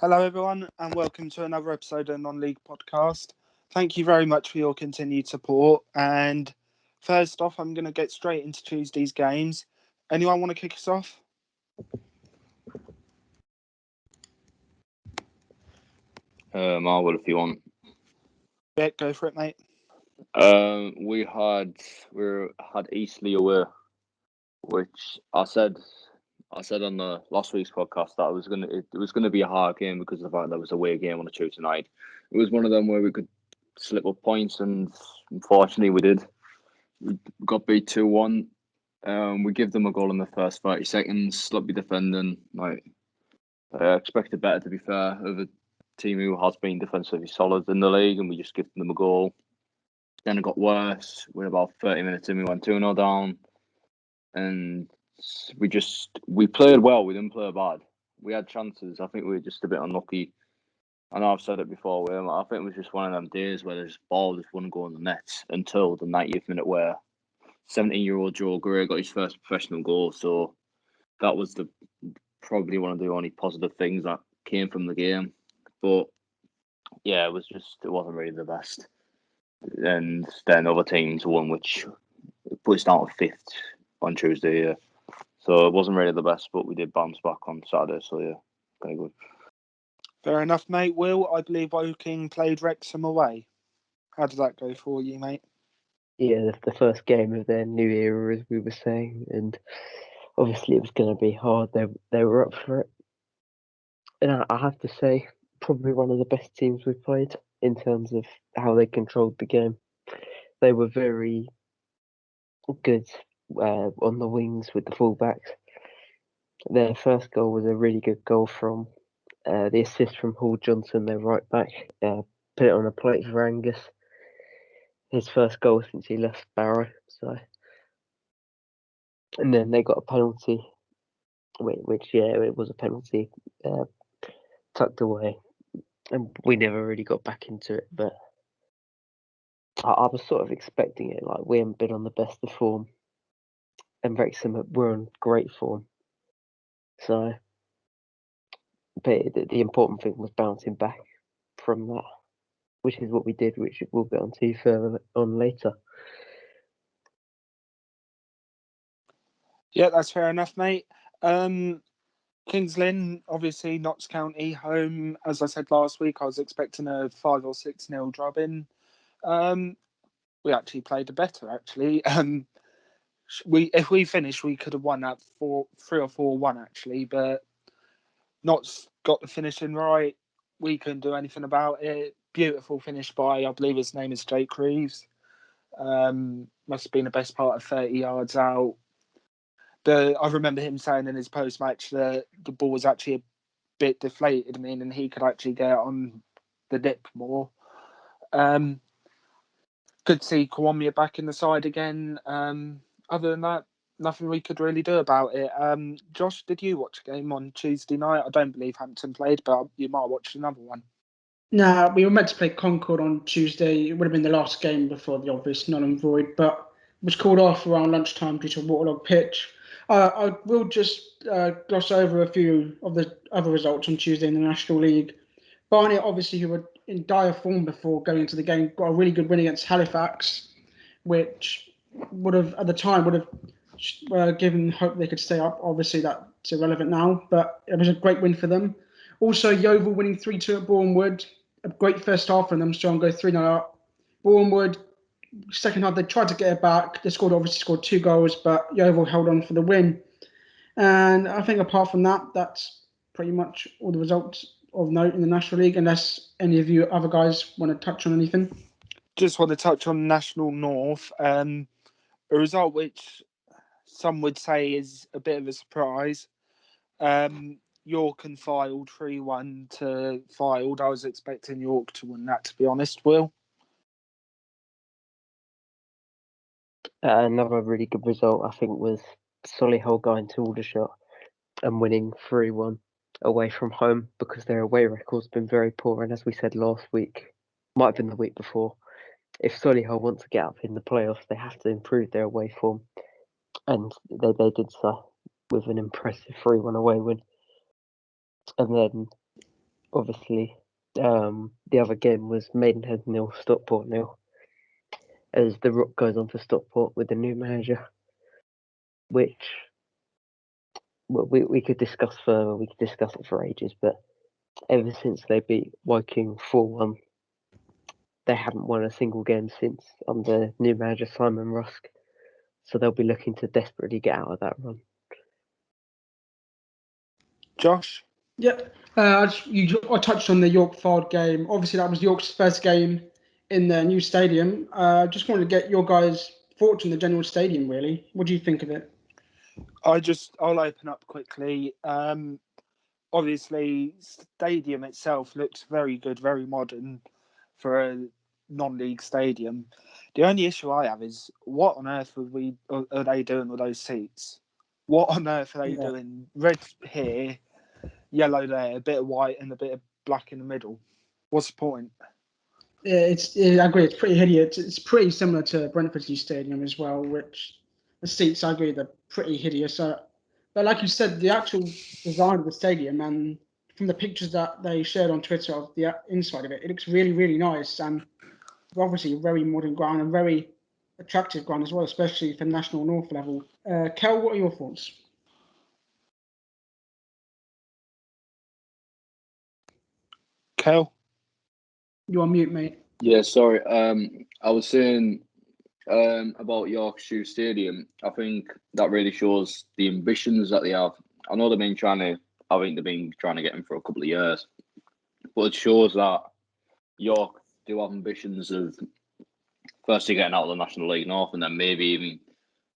Hello, everyone, and welcome to another episode of the Non-League Podcast. Thank you very much for your continued support. And first off, I'm going to get straight into Tuesday's games. Anyone want to kick us off? I will if you want. Yeah, go for it, mate. We had Eastleigh away, which I said on the last week's podcast that it was gonna be a hard game because of the fact that it was a away game on a Tuesday night. It was one of them where we could slip up points, and unfortunately we did. We got beat 2-1. We give them a goal in the first 30 seconds. Sloppy defending. I expected better, to be fair, of a team who has been defensively solid in the league, and we just gave them a goal. Then it got worse. We're about 30 minutes in, we went 2-0 down. And we played well, we didn't play bad. We had chances. I think we were just a bit unlucky. I know I've said it before, I think it was just one of them days where the ball just wouldn't go in the net until the 90th minute where 17-year-old Joe Gray got his first professional goal. So that was probably one of the only positive things that came from the game. But yeah, it wasn't really the best. And then other teams won, which put us down to fifth on Tuesday. Yeah. So it wasn't really the best, but we did bounce back on Saturday. So yeah, very good. Fair enough, mate. Will, I believe Woking played Wrexham away. How did that go for you, mate? Yeah, the first game of their new era, as we were saying, and obviously it was going to be hard. They were up for it, and I have to say, probably one of the best teams we've played in terms of how they controlled the game. They were very good on the wings with the fullbacks. Their first goal was a really good goal from the assist from Hall Johnson, their right back. Put it on a plate for Angus. His first goal since he left Barrow. So, and then they got a penalty, which it was a penalty, tucked away, and we never really got back into it. But I was sort of expecting it. Like, we haven't been on the best of form, and Wrexham were on great form. So, but the important thing was bouncing back from that, which is what we did, which we'll get onto further on later. Yeah, that's fair enough, mate. Kingsland, obviously, Notts County home. As I said last week, I was expecting a 5 or 6-0 drubbing. We actually played better, actually. If we finished, we could have won that 3 or 4-1, actually, but Notts got the finishing right. We couldn't do anything about it. Beautiful finish by, I believe his name is Jake Reeves. Must have been the best part of 30 yards out. I remember him saying in his post-match that the ball was actually a bit deflated, meaning he could actually get on the dip more. Good to see Kwame back in the side again. Other than that, nothing we could really do about it. Josh, did you watch a game on Tuesday night? I don't believe Hampton played, but you might have watched another one. Nah, we were meant to play Concord on Tuesday. It would have been the last game before the obvious null and void, but it was called off around lunchtime due to a waterlogged pitch. I will just gloss over a few of the other results on Tuesday in the National League. Barnet, obviously, who were in dire form before going into the game, got a really good win against Halifax, which would have, at the time, would have given hope they could stay up. Obviously, that's irrelevant now, but it was a great win for them. Also, Yeovil winning 3-2 at Bournemouth. A great first half for them, strong, go 3-0 up. Bournemouth, second half, they tried to get it back. They obviously scored 2 goals, but Yeovil held on for the win. And I think apart from that, that's pretty much all the results of note in the National League, unless any of you other guys want to touch on anything. Just want to touch on National North. A result which some would say is a bit of a surprise. York and Fylde 3-1 to Fylde. I was expecting York to win that, to be honest, Will. Another really good result, I think, was Solihull going to Aldershot and winning 3-1 away from home, because their away record's been very poor. And as we said last week, might have been the week before, if Solihull want to get up in the playoffs, they have to improve their away form. And they did so with an impressive 3-1 away win. And then obviously, the other game was Maidenhead 0, Stockport 0, as the Rock goes on for Stockport with the new manager, which we could discuss further. We could discuss it for ages, but ever since they beat Woking 4-1, they haven't won a single game since under new manager Simon Rusk. So they'll be looking to desperately get out of that run. Josh? Yeah, I touched on the York Fylde game. Obviously, that was York's first game in their new stadium. Just wanted to get your guys' thoughts on the general stadium, really. What do you think of it? I'll open up quickly. Obviously, stadium itself looks very good, very modern for a non-league stadium. The only issue I have is what on earth are they doing with those seats? What on earth are they doing? Red here, yellow there, a bit of white and a bit of black in the middle. What's the point? Yeah, I agree. It's pretty hideous. It's pretty similar to Brentford's new stadium as well, which the seats, I agree, they're pretty hideous. But like you said, the actual design of the stadium and from the pictures that they shared on Twitter of the inside of it, it looks really, really nice and obviously a very modern ground and very attractive ground as well, especially for National North level. Kel, what are your thoughts? Kel? You're on mute, mate. Yeah, sorry. I was saying about York Shoe Stadium. I think that really shows the ambitions that they have. I know I think they've been trying to get him for a couple of years, but it shows that York do have ambitions of firstly getting out of the National League North and then maybe even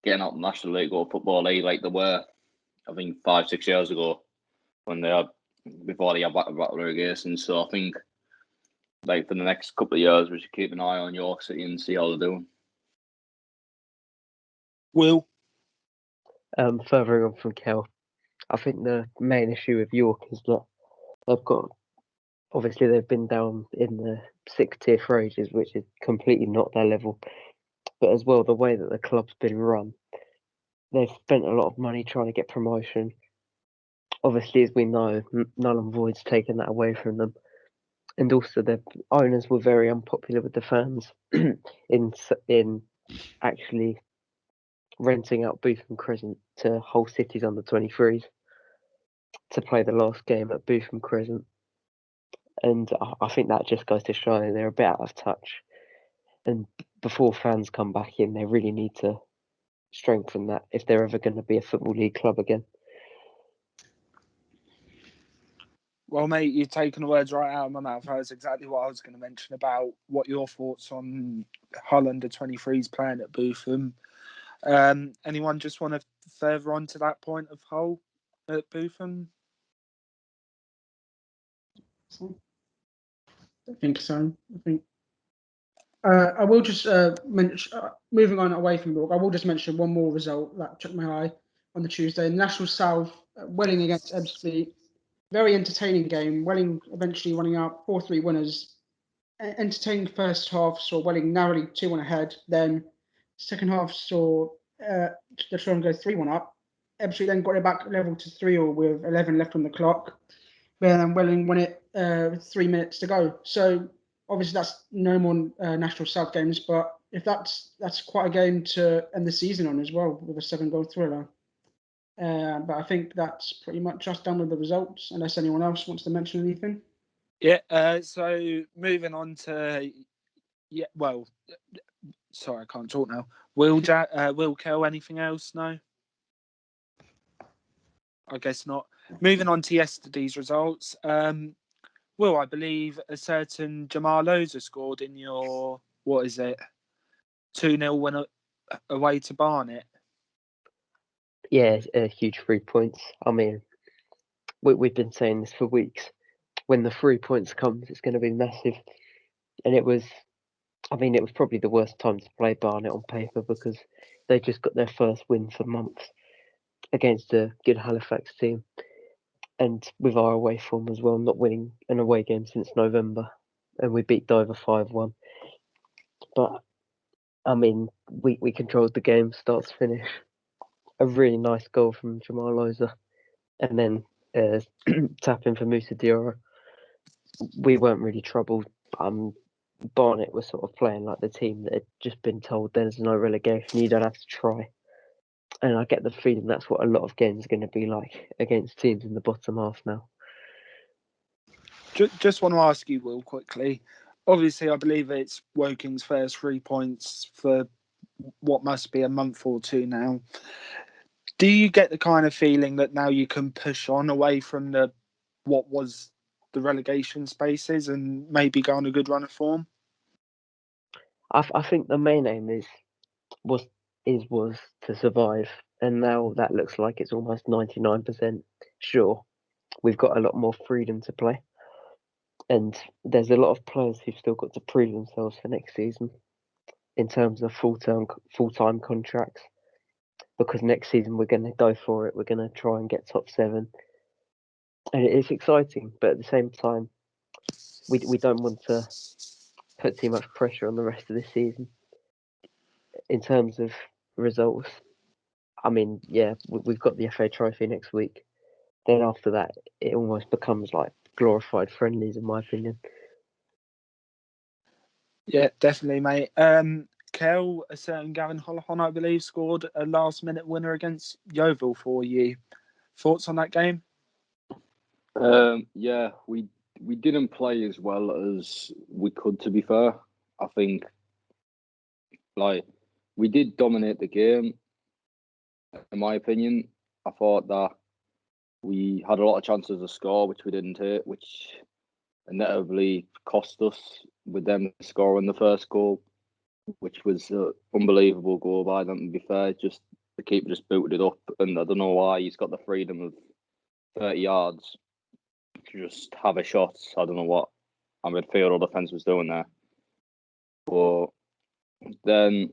getting out of the National League or Football League like they were, I think 5-6 years ago before they had back relegation. So I think like for the next couple of years we should keep an eye on York City and see how they're doing. Will? Furthering on from Kel, I think the main issue with York is that they've been down in the 6th tier for ages, which is completely not their level. But as well, the way that the club's been run, they've spent a lot of money trying to get promotion. Obviously, as we know, null and void's taken that away from them. And also, their owners were very unpopular with the fans in actually renting out Bootham Crescent to Hull City's under 23s to play the last game at Bootham Crescent. And I think that just goes to show they're a bit out of touch. And before fans come back in, they really need to strengthen that if they're ever going to be a Football League club again. Well, mate, you've taken the words right out of my mouth. That was exactly what I was going to mention about what your thoughts on Hull under 23s playing at Bootham. Anyone just want to further on to that point of Hull at Bootham? I think so. I will just mention, moving on away from York, I will just mention one more result that took my eye on the Tuesday. National South, Welling against Ebbsfleet. Very entertaining game. Welling eventually running out 4-3 winners. Entertaining first half, saw Welling narrowly 2-1 ahead. Then second half saw the Tron go 3-1 up. Ebbsfleet then got it back level to 3-3 with 11 left on the clock. Then Welling won it with 3 minutes to go. So obviously that's no more National South games, but if that's quite a game to end the season on as well with a 7-goal thriller. But I think that's pretty much us done with the results, unless anyone else wants to mention anything. Yeah, so moving on to... sorry, I can't talk now. Will Kel, anything else? No? I guess not. Moving on to yesterday's results. Will, I believe a certain Jamal Oza scored in your, 2-0 win away to Barnet? Yeah, huge 3 points. I mean, we've been saying this for weeks. When the 3 points comes, it's going to be massive. And it was probably the worst time to play Barnet on paper because they just got their first win for months against a good Halifax team. And with our away form as well, not winning an away game since November. And we beat Dover 5-1. But, I mean, we controlled the game, start to finish. A really nice goal from Jamal Oza. And then tapping for Musa Diarra. we weren't really troubled. Barnet was sort of playing like the team that had just been told there's no relegation, you don't have to try. And I get the feeling that's what a lot of games are going to be like against teams in the bottom half now. Just want to ask you, Will, quickly. Obviously, I believe it's Woking's first 3 points for what must be a month or two now. Do you get the kind of feeling that now you can push on away from what was the relegation spaces and maybe go on a good run of form? I think the main aim was to survive, and now that looks like it's almost 99% sure. We've got a lot more freedom to play, and there's a lot of players who've still got to prove themselves for next season in terms of full-time contracts, because next season we're going to go for it. We're going to try and get top 7, and it's exciting, but at the same time we don't want to put too much pressure on the rest of this season in terms of results. I mean, yeah, we've got the FA Trophy next week. Then after that, it almost becomes like glorified friendlies, in my opinion. Yeah, definitely, mate. Kel, a certain Gavin Holohan, I believe, scored a last-minute winner against Yeovil for you. Thoughts on that game? Yeah, we didn't play as well as we could, to be fair. I think, like, we did dominate the game, in my opinion. I thought that we had a lot of chances to score, which we didn't take, which inevitably cost us with them scoring the first goal, which was an unbelievable goal by them, to be fair. Just the keeper just booted it up, and I don't know why he's got the freedom of 30 yards to just have a shot. I don't know what our midfield or defence was doing there. But then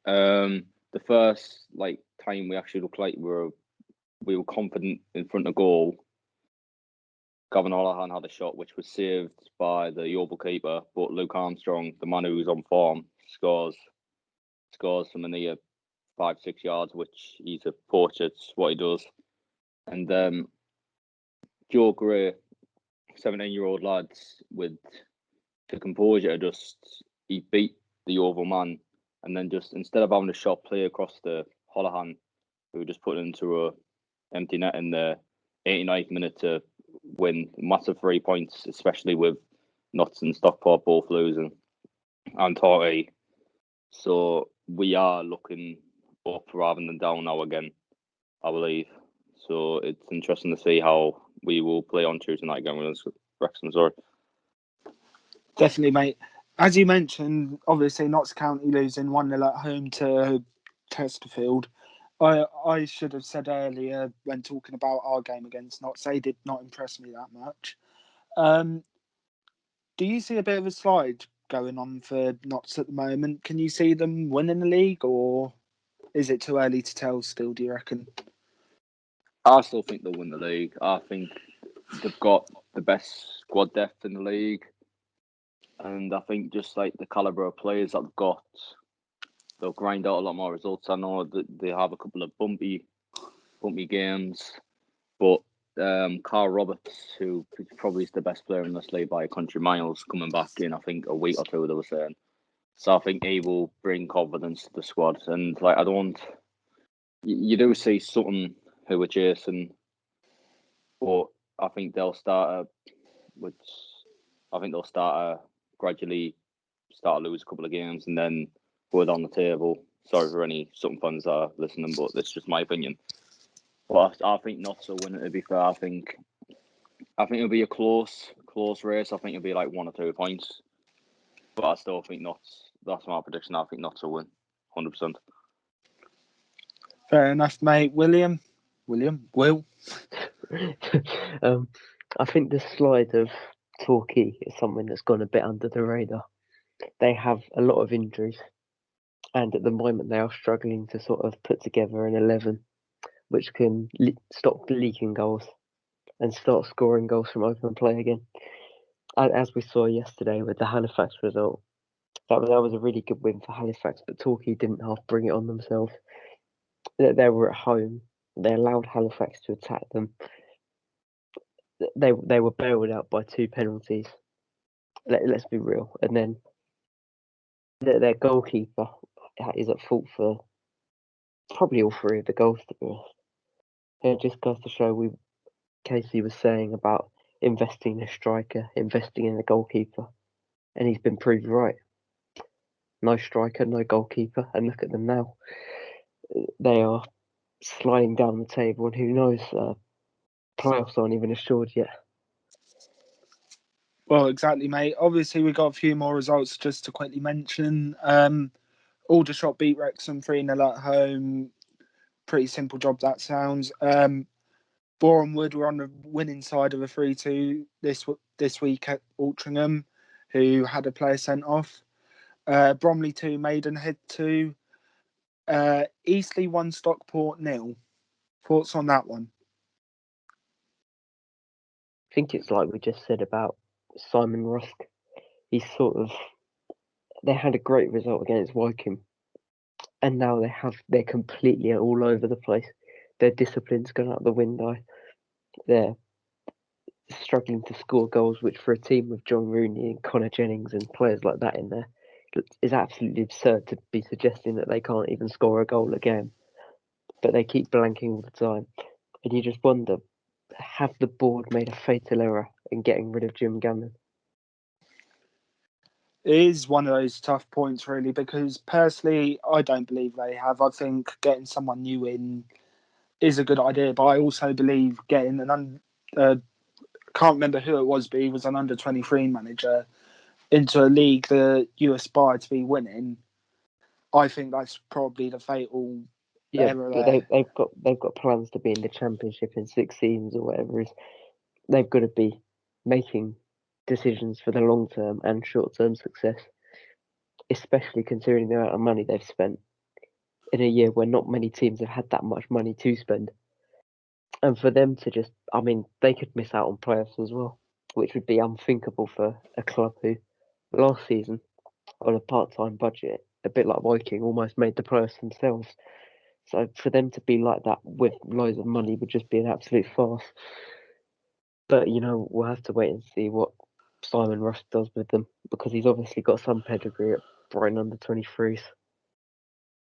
the first time we actually looked like we were confident in front of goal, Gavin Holohan had a shot which was saved by the Yeovil keeper, but Luke Armstrong, the man who's on form, scores from a near 5-6 yards, which he's a poacher. It's what he does. And Joe Gray, 17-year-old lads with the composure, he beat the Yeovil man, and then just instead of having a shot play across the Holohan, who just put it into a empty net in the 89th minute to win massive 3 points, especially with Notts and Stockport both losing and Torquay. So we are looking up rather than down now again, I believe. So it's interesting to see how we will play on Tuesday night again with Wrexham. Sorry. Definitely, mate. As you mentioned, obviously Notts County losing 1-0 at home to Chesterfield. I should have said earlier when talking about our game against Notts, they did not impress me that much. Do you see a bit of a slide going on for Notts at the moment? Can you see them winning the league, or is it too early to tell still, do you reckon? I still think they'll win the league. I think they've got the best squad depth in the league. And I think just like the calibre of players that they've got, they'll grind out a lot more results. I know that they have a couple of bumpy games, but Carl Roberts, who probably is the best player in this league by a country miles, coming back in, I think, a week or two, they were saying. So I think he will bring confidence to the squad. And you do see Sutton who are chasing, but I think they'll gradually start to lose a couple of games and then go down the table. Sorry for any Sutton fans that are listening, but that's just my opinion. But I think Notts will win it, to be fair. I think it'll be a close race. I think it'll be like 1 or 2 points. But I still think Notts, that's my prediction. I think Notts will win 100%. Fair enough, mate. Will? I think the slide of Torquay is something that's gone a bit under the radar. They have a lot of injuries, and at the moment they are struggling to sort of put together an 11 which can stop leaking goals and start scoring goals from open play again. And as we saw yesterday with the Halifax result, that was a really good win for Halifax, but Torquay didn't half bring it on themselves. They were at home. They allowed Halifax to attack them. they were bailed out by 2 penalties. Let's be real. And then their goalkeeper is at fault for probably all 3 of the goals, to be honest. It just goes to show Casey was saying about investing in a striker, investing in a goalkeeper, and he's been proved right. No striker, no goalkeeper, and look at them now. They are sliding down the table, and who knows, playoffs aren't even assured yet. Well, exactly, mate. Obviously, we got a few more results just to quickly mention. Aldershot beat Wrexham 3-0 at home. Pretty simple job that sounds. Boreham Wood were on the winning side of a 3-2 this week at Altrincham, who had a player sent off. Bromley 2, Maidenhead 2. Eastleigh 1, Stockport 0. Thoughts on that one? I think it's like we just said about Simon Rusk. They had a great result against Wycombe, and now they're completely all over the place. Their discipline's gone out the window. They're struggling to score goals, which for a team with John Rooney and Connor Jennings and players like that in there is absolutely absurd to be suggesting that they can't even score a goal again. But they keep blanking all the time, and you just wonder, have the board made a fatal error in getting rid of Jim Gannon? It is one of those tough points, really, because personally, I don't believe they have. I think getting someone new in is a good idea, but I also believe getting can't remember who it was, but he was an under-23 manager into a league that you aspire to be winning. I think that's probably the fatal error there. They've got plans to be in the Championship in 6 seasons or whatever. They've got to be making decisions for the long term and short term success, especially considering the amount of money they've spent in a year where not many teams have had that much money to spend. And for them to they could miss out on playoffs as well, which would be unthinkable for a club who last season, on a part-time budget, a bit like Viking, almost made the playoffs themselves. So for them to be like that with loads of money would just be an absolute farce. But, we'll have to wait and see what Simon Rusk does with them, because he's obviously got some pedigree at Brighton under-23s.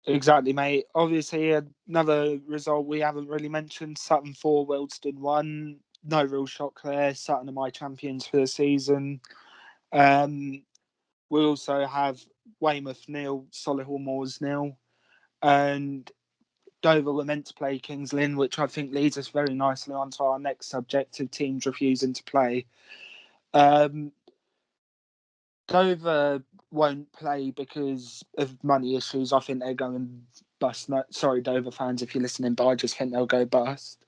Exactly, mate. Obviously, another result we haven't really mentioned, Sutton 4, Wealdstone 1. No real shock there. Sutton are my champions for the season. We also have Weymouth 0, Solihull Moors 0. And Dover were meant to play Kingsland, which I think leads us very nicely onto our next subject of teams refusing to play. Dover won't play because of money issues. I think they're going bust. No, sorry, Dover fans, if you're listening, but I just think they'll go bust.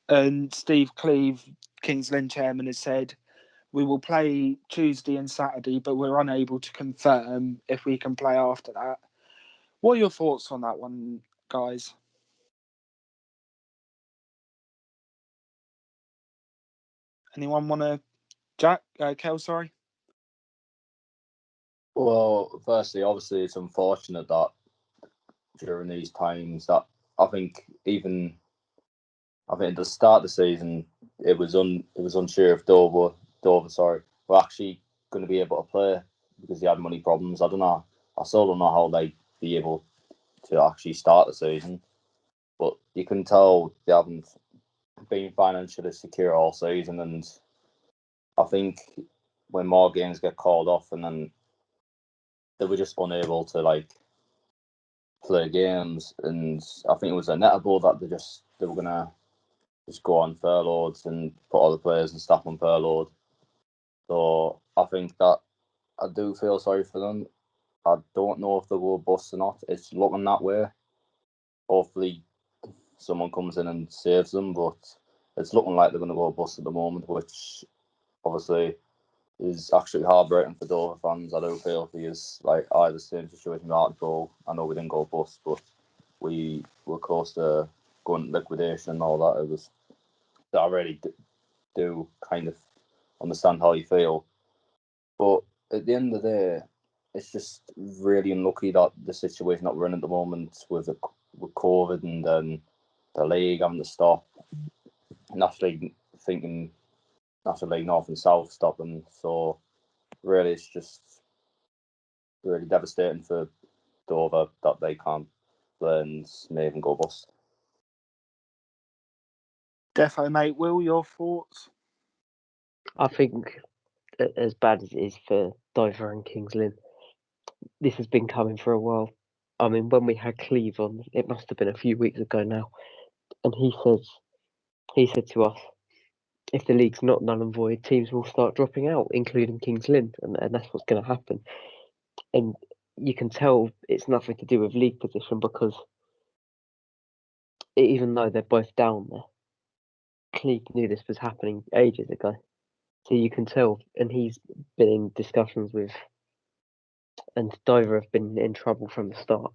And Steve Cleeve, Kingsland chairman, has said, we will play Tuesday and Saturday, but we're unable to confirm if we can play after that. What are your thoughts on that one, guys? Anyone want to... Kel, sorry? Well, firstly, obviously, it's unfortunate that during these times that I think at the start of the season it was unsure if Dover were actually going to be able to play because they had money problems. I still don't know how they'd be able to actually start the season, but you can tell they haven't been financially secure all season, and I think when more games get called off and then they were just unable to play games, and I think it was inevitable that they were gonna just go on furloughed and put all the players and staff on furloughed. So I think that I do feel sorry for them. I don't know if they will bust or not. It's looking that way. Hopefully someone comes in and saves them, but it's looking like they're going to go bust at the moment, which obviously is actually heartbreaking for Dover fans. I do feel because the same situation with Hartlepool. I know we didn't go bust, but we were close to going liquidation and all that. It was that I really do kind of understand how you feel, but at the end of the day, it's just really unlucky that the situation that we're in at the moment with COVID and then the league having to stop. And actually thinking National League North and South stop them. So really, it's just really devastating for Dover that they can't play and may even go bust. Defo, mate. Will, your thoughts? I think as bad as it is for Dover and Kingsland, this has been coming for a while. I mean, when we had Cleve on, it must have been a few weeks ago now, and he said to us, if the league's not null and void, teams will start dropping out, including Kings Lynn, and that's what's going to happen. And you can tell it's nothing to do with league position because even though they're both down there, Cleve knew this was happening ages ago. So you can tell, and he's been in discussions with, and Dover have been in trouble from the start.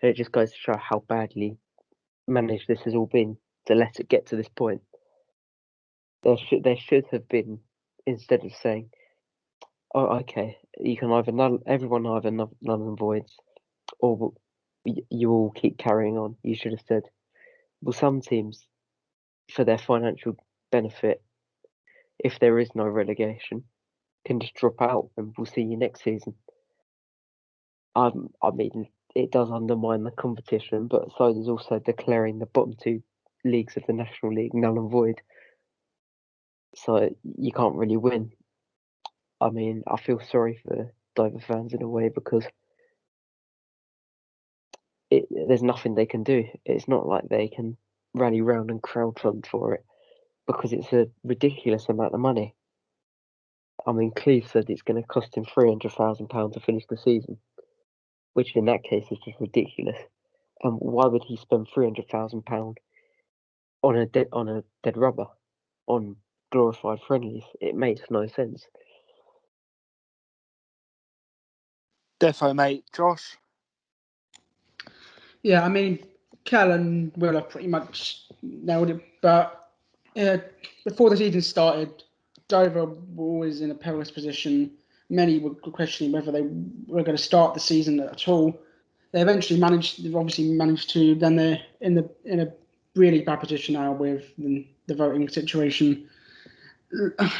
And it just goes to show how badly managed this has all been to let it get to this point. There should have been, instead of saying, oh, okay, you can everyone either null and voids, or you all keep carrying on. You should have said, well, some teams, for their financial benefit, if there is no relegation, can just drop out and we'll see you next season. I mean, it does undermine the competition, but so does also declaring the bottom two leagues of the National League null and void. So you can't really win. I mean, I feel sorry for Dover fans in a way because there's nothing they can do. It's not like they can rally round and crowdfund for it because it's a ridiculous amount of money. I mean, Cleve said it's going to cost him £300,000 to finish the season, which in that case is just ridiculous. And why would he spend £300,000 on a dead rubber, on glorified friendlies? It makes no sense. Defo, mate. Josh? Yeah, I mean, Cal and Will have pretty much nailed it. But before the season started, Dover were always in a perilous position. Many were questioning whether they were going to start the season at all. They eventually managed. They've obviously managed to. Then they're in a really bad position now with the voting situation.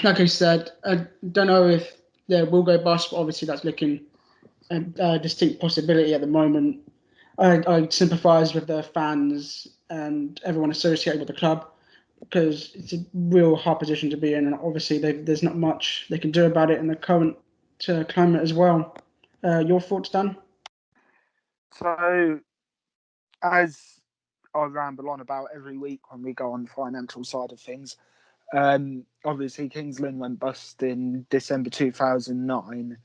Like I said, I don't know if they will go bust, but obviously that's looking a distinct possibility at the moment. I sympathise with the fans and everyone associated with the club because it's a real hard position to be in, and obviously there's not much they can do about it in the current climate as well. Your thoughts, Dan? So, as I ramble on about every week when we go on the financial side of things, obviously Kingsland went bust in December 2009.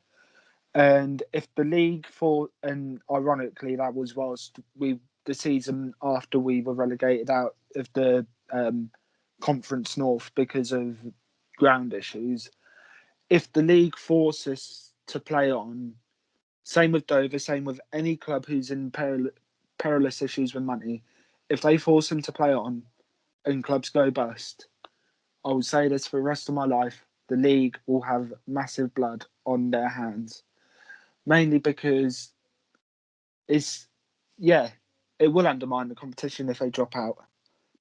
And if the league and ironically, that was whilst the season after we were relegated out of the Conference North because of ground issues. If the league forces us to play on, same with Dover, same with any club who's in perilous issues with money, if they force them to play on and clubs go bust, I will say this for the rest of my life, the league will have massive blood on their hands. Mainly because it will undermine the competition if they drop out.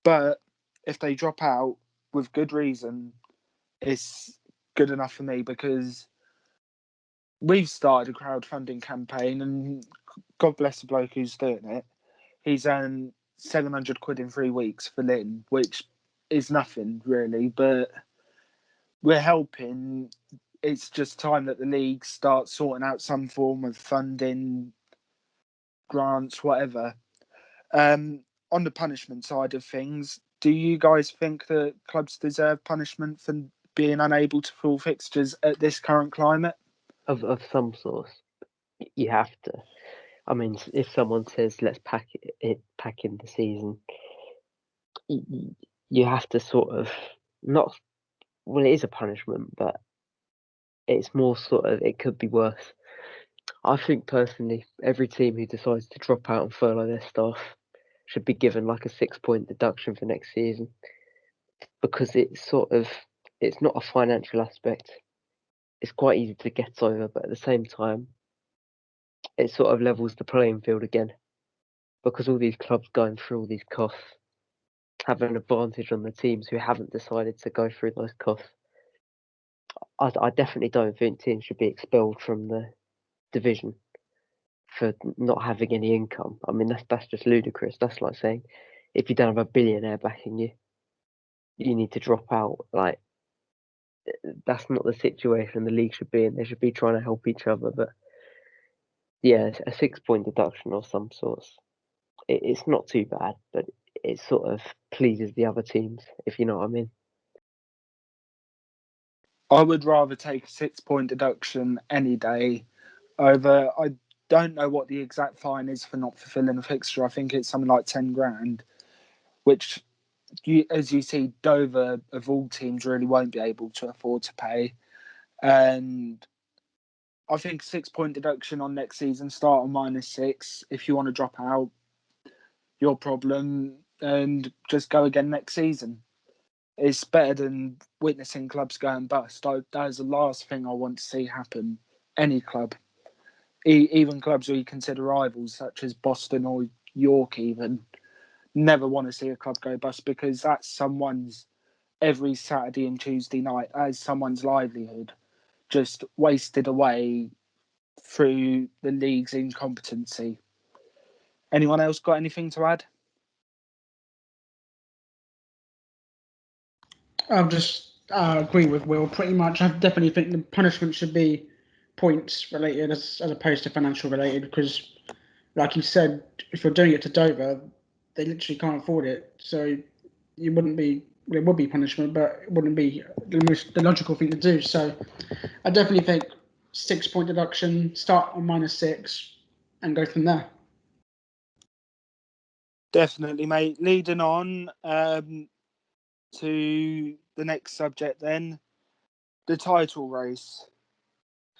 But if they drop out with good reason, it's good enough for me because we've started a crowdfunding campaign and God bless the bloke who's doing it. He's earned £700 in 3 weeks for Lynn, which is nothing really, but we're helping. It's just time that the league starts sorting out some form of funding, grants, whatever. On the punishment side of things, do you guys think that clubs deserve punishment for being unable to fill fixtures at this current climate? Of some sort, you have to. I mean, if someone says let's pack in the season, you have to sort of not. Well, it is a punishment, but it's more sort of it could be worse. I think personally, every team who decides to drop out and furlough their staff should be given like a 6-point deduction for next season because it's not a financial aspect. It's quite easy to get over, but at the same time, it sort of levels the playing field again because all these clubs going through all these costs have an advantage on the teams who haven't decided to go through those costs. I definitely don't think teams should be expelled from the division for not having any income. I mean, that's just ludicrous. That's like saying if you don't have a billionaire backing you, you need to drop out. Like, that's not the situation the league should be in. They should be trying to help each other. But yeah, a 6-point deduction of some sorts. It's not too bad, but it sort of pleases the other teams, if you know what I mean. I would rather take a 6-point deduction any day over. I don't know what the exact fine is for not fulfilling a fixture. I think it's something like 10 grand, which, as you see, Dover of all teams really won't be able to afford to pay. And I think 6-point deduction on next season, start on -6. If you want to drop out, your problem, and just go again next season. It's better than witnessing clubs going bust. That is the last thing I want to see happen. Any club, even clubs we consider rivals, such as Boston or York, even, never want to see a club go bust, because that's someone's every Saturday and Tuesday night, as someone's livelihood, just wasted away through the league's incompetency. Anyone else got anything to add? I'll just agree with Will pretty much. I definitely think the punishment should be points related as opposed to financial related, because, like you said, if you're doing it to Dover, they literally can't afford it. So it wouldn't be, there would be punishment, but it wouldn't be the logical thing to do. So I definitely think 6-point deduction, start on -6 and go from there. Definitely, mate. Leading on to the next subject then, the title race.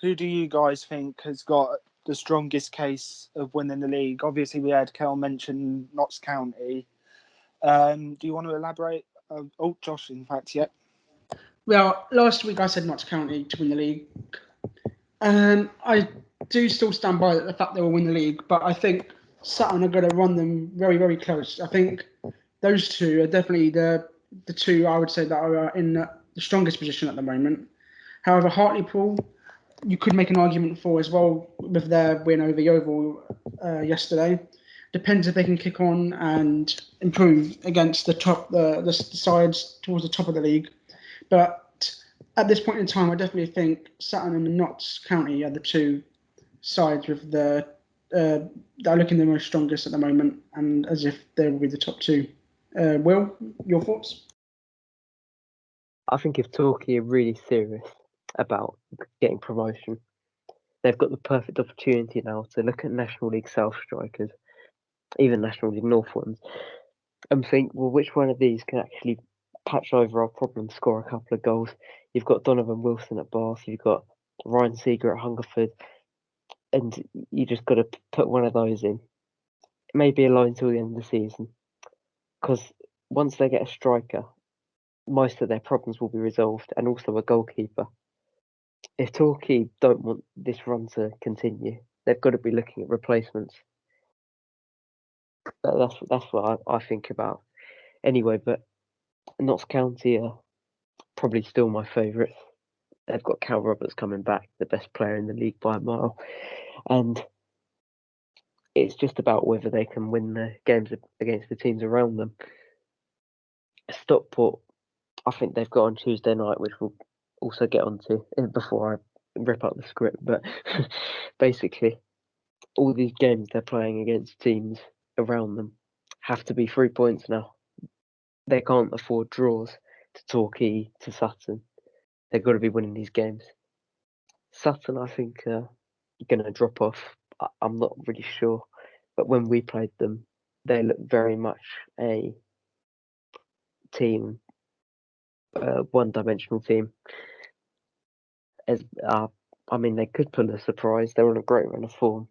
Who do you guys think has got the strongest case of winning the league? Obviously, we had Kel mention Notts County. Do you want to elaborate? Josh, in fact, yeah. Well, last week I said Notts County to win the league. I do still stand by the fact they will win the league, but I think Sutton are going to run them very, very close. I think those two are definitely the two I would say that are in the strongest position at the moment. However, Hartlepool, you could make an argument for as well with their win over Yeovil yesterday. Depends if they can kick on and improve against the sides towards the top of the league. But at this point in time, I definitely think Sutton and Notts County are the two sides with that are looking the most strongest at the moment, and as if they will be the top two. Will, your thoughts? I think if Torquay are really serious about getting promotion, they've got the perfect opportunity now to look at National League South strikers, even National League North ones, and think, well, which one of these can actually patch over our problem, score a couple of goals? You've got Donovan Wilson at Bath, you've got Ryan Seeger at Hungerford, and you just got to put one of those in. Maybe alone until the end of the season, because once they get a striker, most of their problems will be resolved, and also a goalkeeper. If Torquay don't want this run to continue, they've got to be looking at replacements. That's what I think about. Anyway, but Notts County are probably still my favourites. They've got Cal Roberts coming back, the best player in the league by a mile, and it's just about whether they can win the games against the teams around them. Stockport, I think they've got on Tuesday night, which we'll also get onto before I rip up the script. But basically, all these games they're playing against teams around them have to be 3 points now. They can't afford draws to Torquay, to Sutton. They've got to be winning these games. Sutton, I think, are going to drop off. I'm not really sure. But when we played them, they looked very much a team, one-dimensional team. I mean, they could pull a surprise. They're on a great run of form.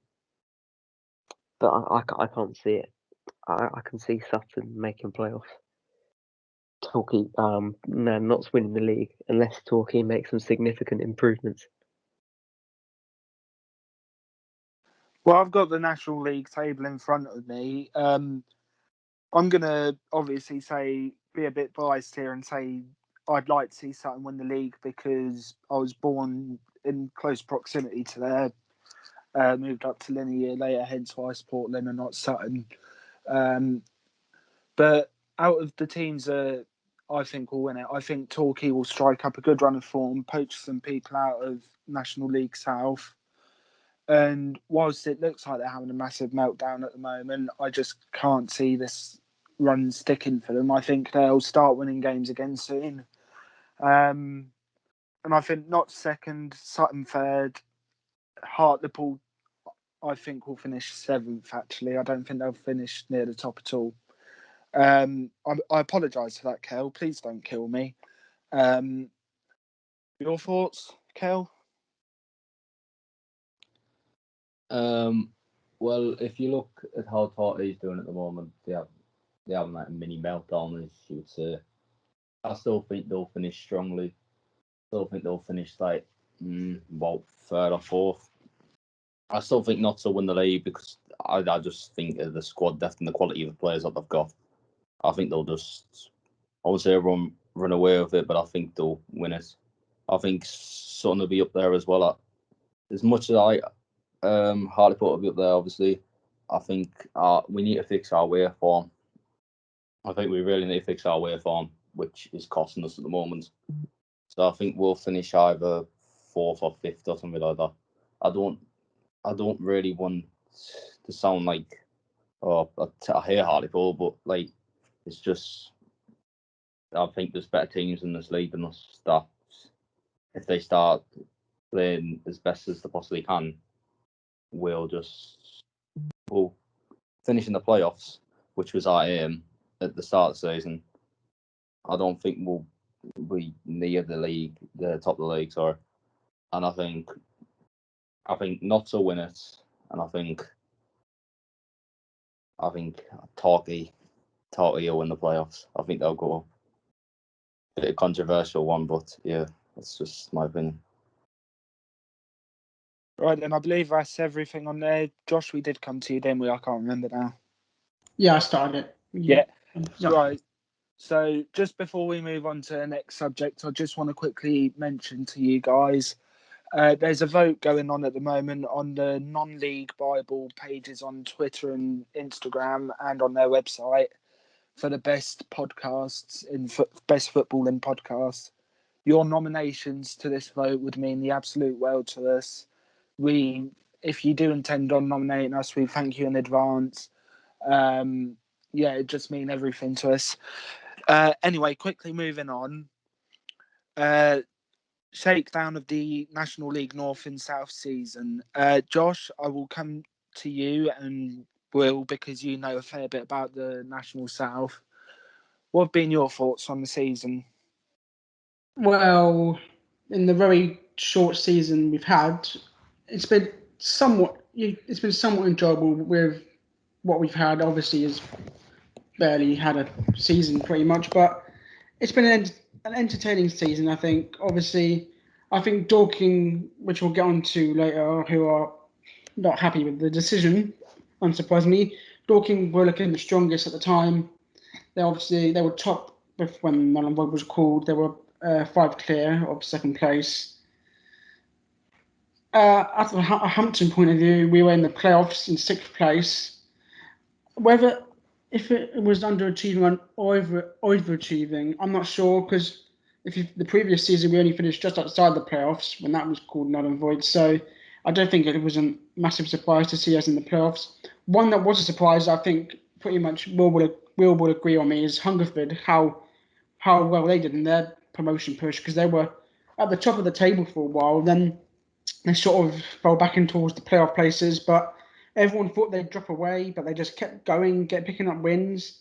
But I can't see it. I can see Sutton making playoffs. Torquay, not winning the league unless Torquay makes some significant improvements. Well, I've got the National League table in front of me. I'm going to obviously be a bit biased here and say I'd like to see Sutton win the league because I was born in close proximity to there. Moved up to Lynn a year later, hence why I support Lynn and not Sutton. But out of the teams that I think will win it, I think Torquay will strike up a good run of form, poach some people out of National League South. And whilst it looks like they're having a massive meltdown at the moment, I just can't see this run sticking for them. I think they'll start winning games again soon. And I think not second, Sutton third, Hartlepool, I think will finish seventh, actually. I don't think they'll finish near the top at all. I apologise for that, Kel. Please don't kill me. Your thoughts, Kel? Well, if you look at how Torquay's doing at the moment, they have like a mini meltdown, as you would say. I still think they'll finish strongly. Still think they'll finish like about third or fourth. I still think not to win the league because I just think of the squad depth and the quality of the players that they've got. I think they'll just, I would say, run away with it, but I think they'll win it. I think Sutton will be up there as well. As much as Hartlepool will be up there, obviously, I think we need to fix our way form. I think we really need to fix our way form, which is costing us at the moment. So I think we'll finish either fourth or fifth or something like that. I don't really want to sound like, I hate Hartlepool, but like, it's just, I think there's better teams in this league than us that if they start playing as best as they possibly can, we'll finish in the playoffs, which was our aim at the start of the season. I don't think we'll be near the top of the league, sorry. And I think not to win it, and I think Torquay will win the playoffs. I think they'll go up. A bit of controversial one, but yeah, that's just my opinion. Right, then I believe that's everything on there. Josh, we did come to you, didn't we? I can't remember now. Yeah, I started it. Yeah. Right. So just before we move on to the next subject, I just want to quickly mention to you guys, there's a vote going on at the moment on the non-league Bible pages on Twitter and Instagram and on their website for the best podcasts best footballing podcasts. Your nominations to this vote would mean the absolute world to us. If you do intend on nominating us, we thank you in advance. It just means everything to us. Anyway, quickly moving on. Shakedown of the National League North and South season. Josh, I will come to you and Will, because you know a fair bit about the National South. What have been your thoughts on the season? Well, in the very short season we've had, it's been somewhat enjoyable with what we've had. Obviously, is barely had a season pretty much, but it's been an entertaining season, I think. Obviously, I think Dorking, which we'll get on to later, who are not happy with the decision, unsurprisingly. Dorking were looking the strongest at the time. They were top when Null and Void was called. They were 5 clear of second place. At a Hampton point of view, we were in the playoffs in 6th place. If it was underachieving or overachieving, I'm not sure, because the previous season we only finished just outside the playoffs when that was called Null and Void. So I don't think it was a massive surprise to see us in the playoffs. One that was a surprise, I think, pretty much Will will agree on me, is Hungerford, how well they did in their promotion push, because they were at the top of the table for a while. Then they sort of fell back in towards the playoff places, but everyone thought they'd drop away, but they just kept going, picking up wins,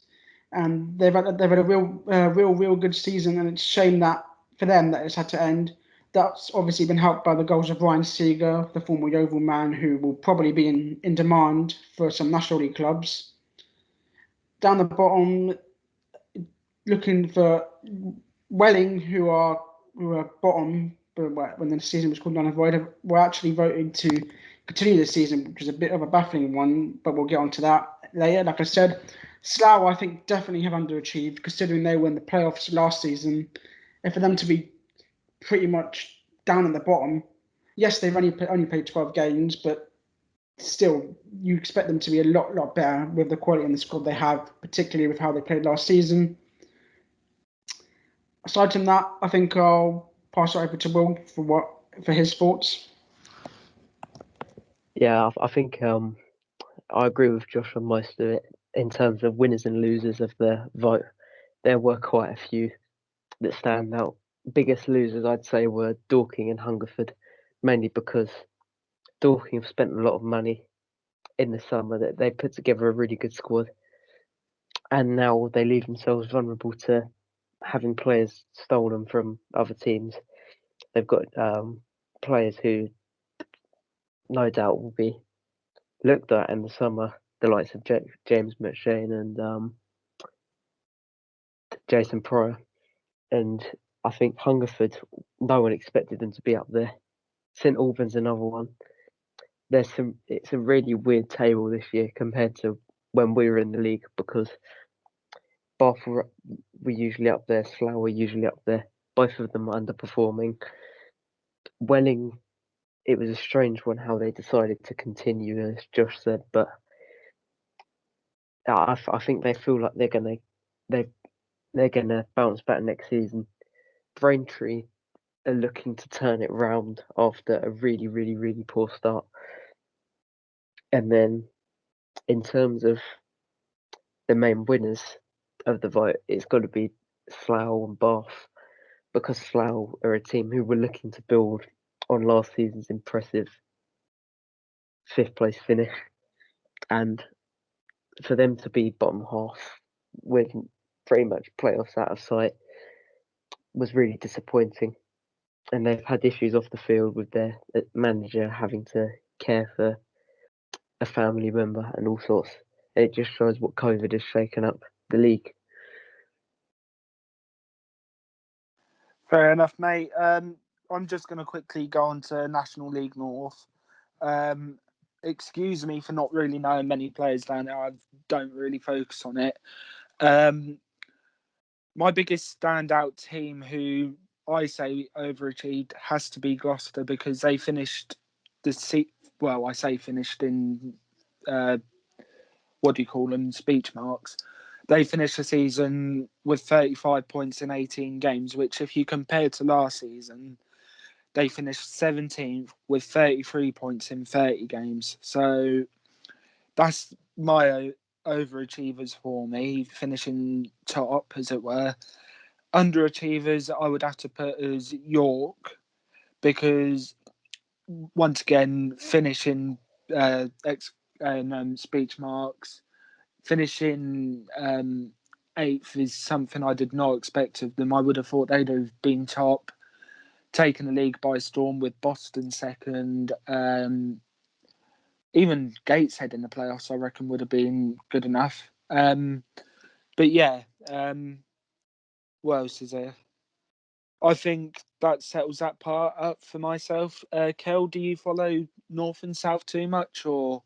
and they've had a real good season. And it's a shame that for them that it's had to end. That's obviously been helped by the goals of Ryan Seeger, the former Yeovil man, who will probably be in demand for some National League clubs. Down the bottom, looking for Welling, who are bottom, but when the season was called Null and Void, were actually voted to continue the season, which is a bit of a baffling one, but we'll get onto that later. Like I said, Slough, I think, definitely have underachieved, considering they were in the playoffs last season, And for them to be pretty much down at the bottom, yes, they've only played 12 games, but still, you expect them to be a lot better with the quality in the squad they have, particularly with how they played last season. Aside from that, I think I'll pass it over to Will for his thoughts. Yeah, I think I agree with Josh on most of it. In terms of winners and losers of the vote, there were quite a few that stand out. Biggest losers, I'd say, were Dorking and Hungerford, mainly because Dorking have spent a lot of money in the summer. That they put together a really good squad, and now they leave themselves vulnerable to having players stolen from other teams. They've got players who no doubt will be looked at in the summer, the likes of James McShane and Jason Pryor. And I think Hungerford, no one expected them to be up there. St Albans another one. It's a really weird table this year compared to when we were in the league, because Bath were usually up there, Slough were usually up there. Both of them are underperforming. Welling, it was a strange one how they decided to continue, as Josh said, but I think they feel like they're gonna bounce back next season. Braintree are looking to turn it round after a really poor start. And then in terms of the main winners of the vote, it's got to be Slough and Bath, because Slough are a team who were looking to build on last season's impressive 5th place finish, and for them to be bottom half with pretty much playoffs out of sight was really disappointing. And they've had issues off the field with their manager having to care for a family member and all sorts. It just shows what COVID has shaken up the league. Fair enough, mate. I'm just going to quickly go on to National League North. Excuse me for not really knowing many players down there. I don't really focus on it. My biggest standout team who I say overachieved has to be Gloucester, because they finished I say finished in what do you call them? Speech marks. They finished the season with 35 points in 18 games, which, if you compare to last season, they finished 17th with 33 points in 30 games. So that's my overachievers for me, finishing top, as it were. Underachievers, I would have to put as York, because once again, finishing speech marks, finishing 8th is something I did not expect of them. I would have thought they'd have been top, taken the league by storm, with Boston second. Even Gateshead in the playoffs, I reckon, would have been good enough. But yeah, what else is there? I think that settles that part up for myself. Kel, do you follow North and South too much, or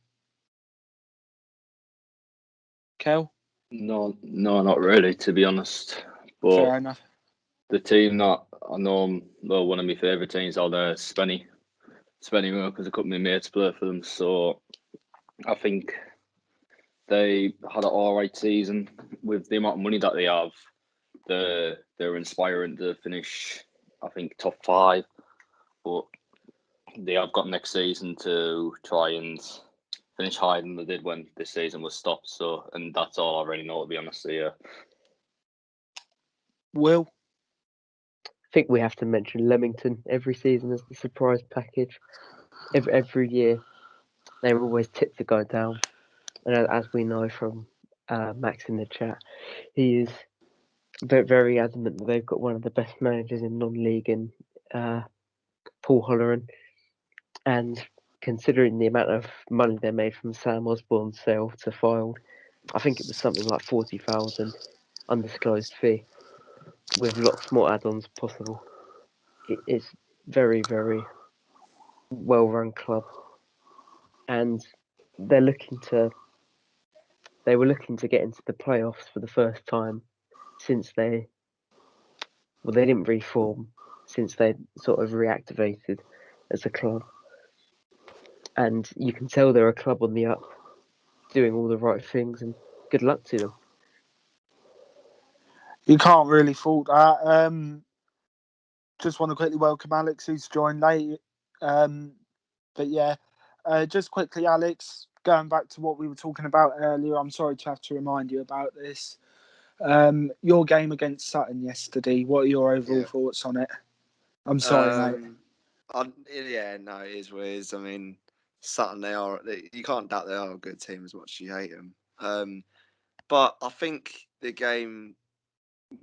Kel? No, not really, to be honest. But Fair enough. the team that I know, one of my favourite teams out there, Spenny because a couple of my mates play for them. So I think they had an alright season with the amount of money that they have. They're inspiring to finish, I think, top 5, but they have got next season to try and finish higher than they did when this season was stopped. So, and that's all I really know, to be honest. So, yeah. Will? I think we have to mention Leamington every season as the surprise package. Every year, they were always tipped to go down. And as we know from Max in the chat, he is very adamant that they've got one of the best managers in non-league in Paul Holleran. And considering the amount of money they made from Sam Osborne's sale to Filed, I think it was something like 40,000 undisclosed fee, with lots more add-ons possible. It's very well-run club, and they were looking to get into the playoffs for the first time since they well, they didn't reform since they sort of reactivated as a club. And you can tell they're a club on the up, doing all the right things, and good luck to them. You can't really fault that. Just want to quickly welcome Alex, who's joined late. But yeah, just quickly, Alex, going back to what we were talking about earlier, I'm sorry to have to remind you about this. Your game against Sutton yesterday, what are your overall thoughts on it? I'm sorry, mate. Yeah, no, it is what it is. I mean, Sutton, you can't doubt they are a good team as much as you hate them. But I think the game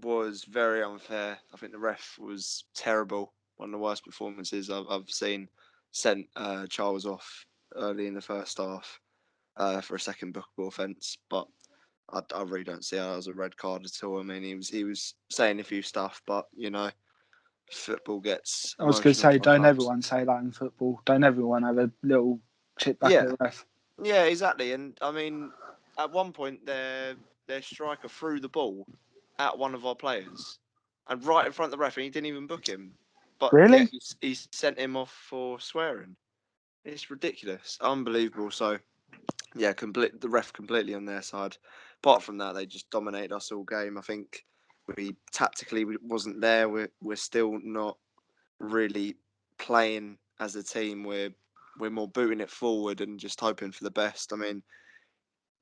was very unfair. I think the ref was terrible. One of the worst performances I've seen. Sent Charles off early in the first half for a second bookable offence, but I really don't see how it was a red card at all. I mean, he was saying a few stuff, but football gets I was going to emotional say, don't sometimes. everyone say that in football. Don't everyone have a little chip back Yeah. at the ref. Yeah, exactly. And I mean, at one point, their striker threw the ball at one of our players, and right in front of the ref, and he didn't even book him. But Really? yeah, he sent him off for swearing. It's ridiculous, unbelievable. So yeah, the ref completely on their side. Apart from that, they just dominated us all game. I think we tactically wasn't there. We're still not really playing as a team. We're more booting it forward and just hoping for the best. I mean,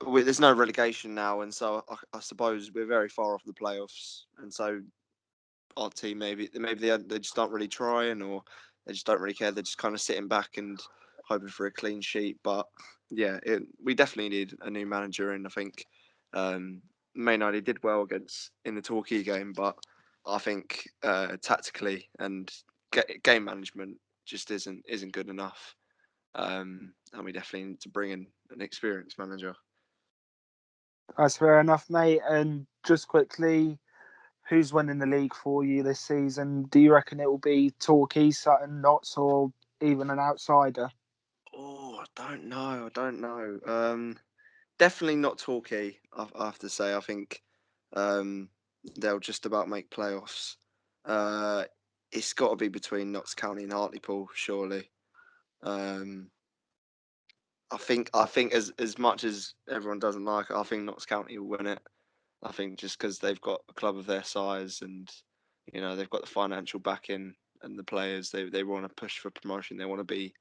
there's no relegation now, and so I suppose we're very far off the playoffs, and so our team maybe they just aren't really trying, or they just don't really care. They're just kind of sitting back and hoping for a clean sheet. But yeah, we definitely need a new manager, and I think Man United did well in the Torquay game, but I think tactically and game management just isn't good enough, and we definitely need to bring in an experienced manager. That's fair enough, mate. And just quickly, who's winning the league for you this season? Do you reckon it will be Torquay, Sutton, Notts, or even an outsider? Oh, I don't know. Definitely not Torquay. I have to say. I think they'll just about make playoffs. It's got to be between Notts County and Hartlepool, surely. I think as much as everyone doesn't like it, I think Notts County will win it. I think just because they've got a club of their size, and they've got the financial backing and the players. They want to push for promotion. They want to be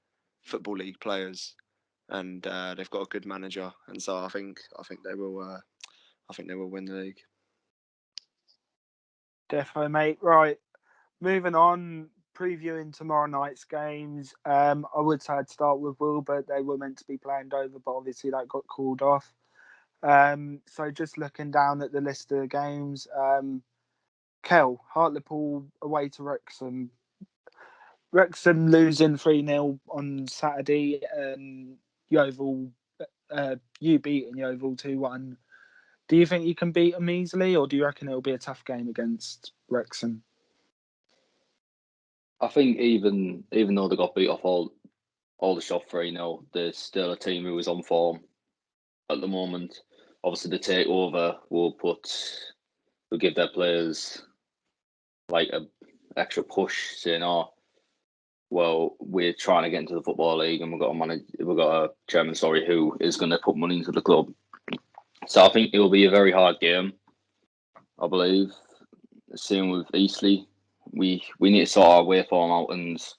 football league players, and they've got a good manager. And so I think they will. I think they will win the league. Defo, mate. Right, moving on. Previewing tomorrow night's games. I would say I'd start with Will, but they were meant to be playing Dover, but obviously that got called off. So just looking down at the list of games, Kel, Hartlepool away to Wrexham. Wrexham losing 3-0 on Saturday, and Yeovil, you beating Yeovil 2-1. Do you think you can beat them easily, or do you reckon it'll be a tough game against Wrexham? I think even though they got beat off all the shot 3-0, there's still a team who is on form at the moment. Obviously, the takeover will give their players like a extra push, saying, "Oh, well, we're trying to get into the football league, and we've got a chairman, who is going to put money into the club." So I think it will be a very hard game. I believe. Same with Eastleigh. We need to sort our way form out, and it's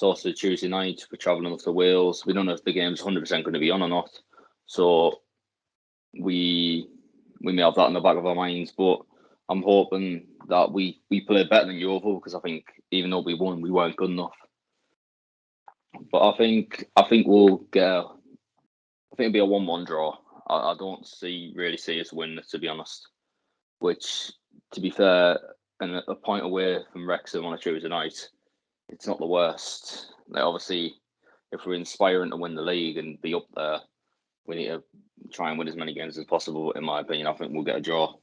also Tuesday night. We're travelling up to Wales. We don't know if the game's 100% going to be on or not. So we may have that in the back of our minds, but I'm hoping that we play better than Yeovil, because I think even though we won, we weren't good enough. But I think we'll get. I think it'll be a 1-1 draw. I don't really see us win, to be honest. Which, to be fair, and a point away from Wrexham on a Tuesday night, it's not the worst. Like, obviously, if we're inspiring to win the league and be up there, we need to try and win as many games as possible. In my opinion, I think we'll get a draw.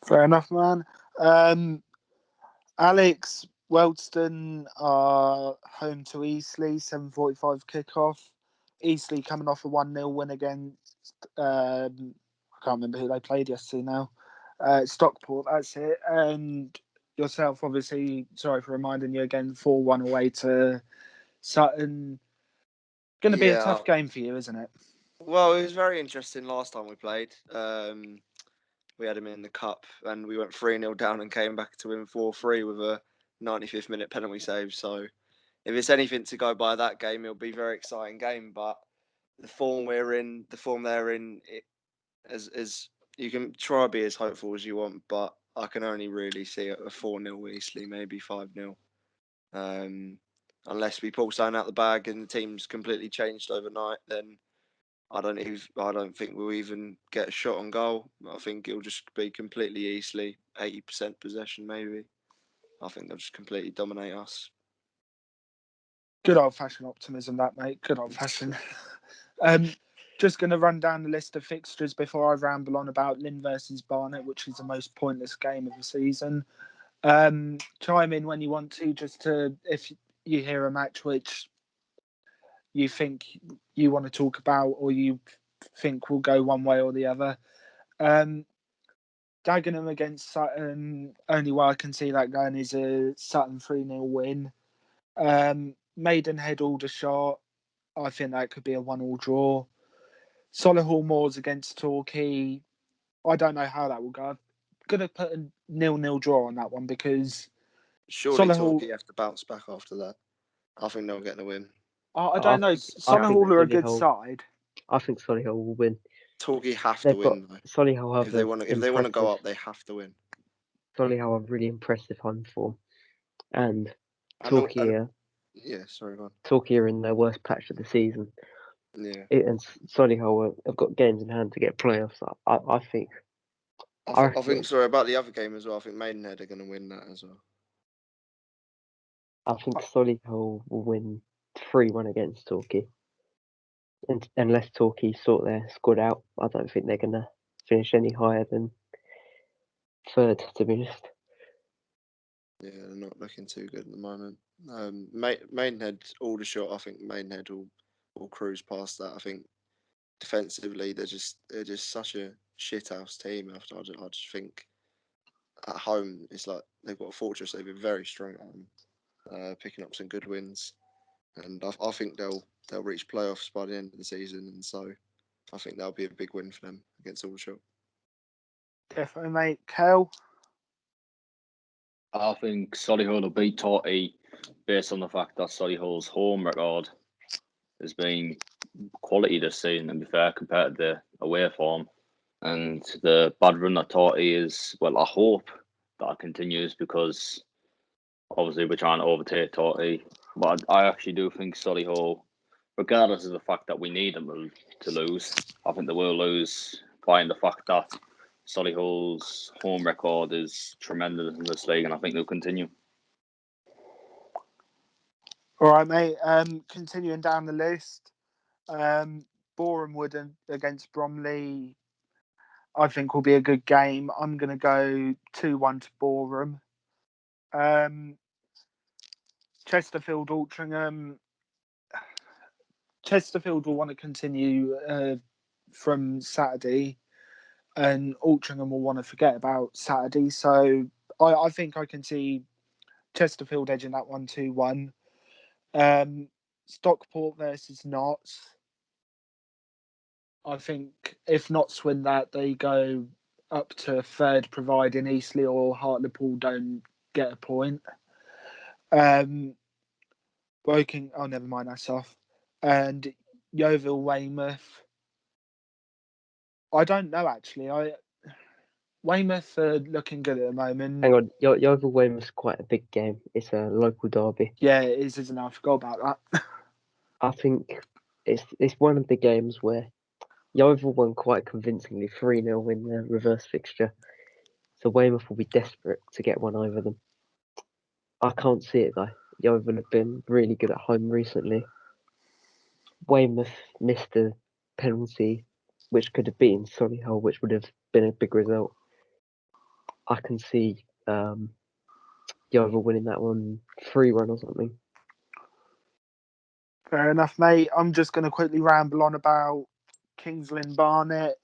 Fair enough, man. Alex, Wealdstone are home to Eastleigh, 7:45 kickoff. Eastleigh coming off a 1-0 win against, I can't remember who they played yesterday now. Stockport, that's it. And yourself, obviously, sorry for reminding you again, 4-1 away to Sutton. Going to be a tough game for you, isn't it? Well, it was very interesting last time we played. We had him in the cup and we went 3-0 down and came back to win 4-3 with a 95th minute penalty save. So if it's anything to go by that game, it'll be a very exciting game. But the form they're in, as you can try to be as hopeful as you want, but I can only really see a 4-0 easily, maybe 5-0. Unless we pull something out the bag and the team's completely changed overnight, then I don't think we'll even get a shot on goal. I think it'll just be completely easily 80% possession, maybe. I think they'll just completely dominate us. Good old-fashioned optimism, that, mate. Good old-fashioned. Just going to run down the list of fixtures before I ramble on about Lynn versus Barnet, which is the most pointless game of the season. Chime in when you want to, just to if you hear a match which you think you want to talk about or you think will go one way or the other. Dagenham against Sutton, only way I can see that going is a Sutton 3-0 win. Maidenhead Aldershot, I think that could be a 1-1 draw. Solihull Moors against Torquay, I don't know how that will go. I'm going to put a 0-0 draw on that one because Surely Solihull, Torquay have to bounce back after that. I think they'll get the win. I don't know. Solihull are a good side. I think Solihull will win. Torquay have to win, though. Solihull have if they want to go up, they have to win. Solihull have really impressive home form, and Torquay are in their worst patch of the season. Yeah, and Solihull have got games in hand to get playoffs. I think. I think. Sorry about the other game as well. I think Maidenhead are going to win that as well. I think Solihull will win 3-1 against Torquay. And unless Torquay sort their squad out, I don't think they're going to finish any higher than third, to be honest. Yeah, they're not looking too good at the moment. Maidenhead, Aldershot, I think Maidenhead will cruise past that. I think defensively they're just such a shithouse team. I just think at home it's like they've got a fortress. They've been very strong at home, picking up some good wins, and I think they'll reach playoffs by the end of the season. And so I think that'll be a big win for them against Aldershot. Definitely, mate. Kel? I think Solihull will beat Torquay based on the fact that Solihull's home record has been quality this season, to be fair, compared to the away form. And the bad run that Torquay is, well, I hope that continues because obviously we're trying to overtake Torquay. But I actually do think Solihull, regardless of the fact that we need them to lose, I think they will lose, playing the fact that Solihull's home record is tremendous in this league, and I think they'll continue. All right, mate. Continuing down the list, Boreham Wood against Bromley, I think will be a good game. I'm going to go 2-1 to Boreham. Chesterfield Altrincham. Chesterfield will want to continue from Saturday, and Altrincham will want to forget about Saturday. So I think I can see Chesterfield edging that 1-2-1. Stockport versus Notts. I think if Notts win that, they go up to third, providing Eastleigh or Hartlepool don't get a point. Woking, oh, never mind, that's off. And Yeovil Weymouth. I don't know, actually. Weymouth are looking good at the moment. Hang on, Yeovil Weymouth's quite a big game. It's a local derby. Yeah, it is, isn't it? I forgot about that. I think it's one of the games where Yeovil won quite convincingly 3-0 in the reverse fixture. So Weymouth will be desperate to get one over them. I can't see it though. Yeovil have been really good at home recently. Weymouth missed a penalty which could have beaten Solihull, which would have been a big result. I can see Yeovil winning that one 3-1 or something. Fair enough, mate. I'm just going to quickly ramble on about Kingsland Barnet.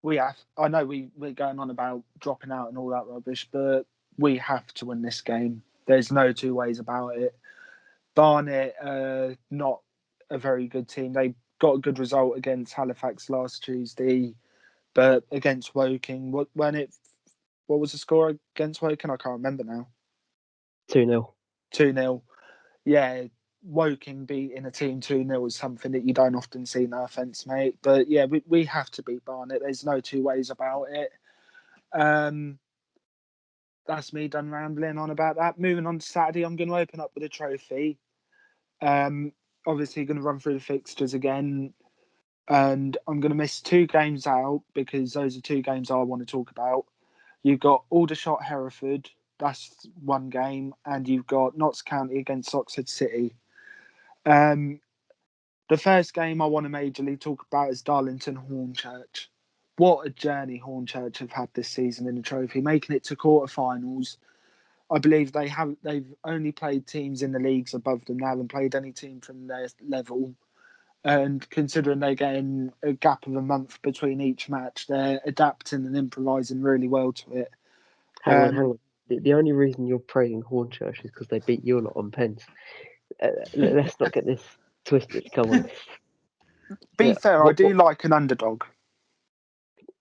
we have. I know we're going on about dropping out and all that rubbish, but we have to win this game. There's no two ways about it. Barnet, not a very good team. They got a good result against Halifax last Tuesday, but against Woking, what was the score against Woking? I can't remember now. 2-0. 2-0. Yeah, Woking beating a team 2-0 is something that you don't often see, no offence, mate. But yeah, we have to beat Barnet. There's no two ways about it. That's me done rambling on about that. Moving on to Saturday, I'm going to open up with a trophy. Obviously, going to run through the fixtures again. And I'm going to miss 2 games out because those are 2 games I want to talk about. You've got Aldershot Hereford, that's 1 game, and you've got Notts County against Oxford City. The first game I want to majorly talk about is Darlington Hornchurch. What a journey Hornchurch have had this season in the trophy, making it to quarterfinals. I believe they've only played teams in the leagues above them. They haven't played any team from their level. And considering they're getting a gap of a month between each match, they're adapting and improvising really well to it. Hang on. The only reason you're praising Hornchurch is because they beat you a lot on pens. Let's not get this twisted. Come on. Be fair, I do like an underdog.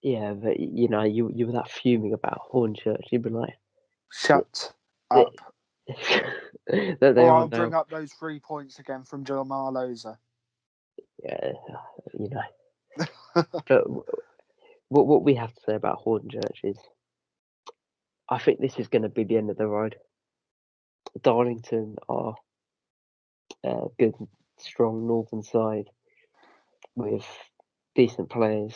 Yeah, but you know, you were that fuming about Hornchurch. You'd be like, shut up. Or I'll bring up those 3 points again from Joe Marloza. Yeah, you know. But what we have to say about Hornchurch is, I think this is going to be the end of the road. Darlington are a good, strong northern side with decent players.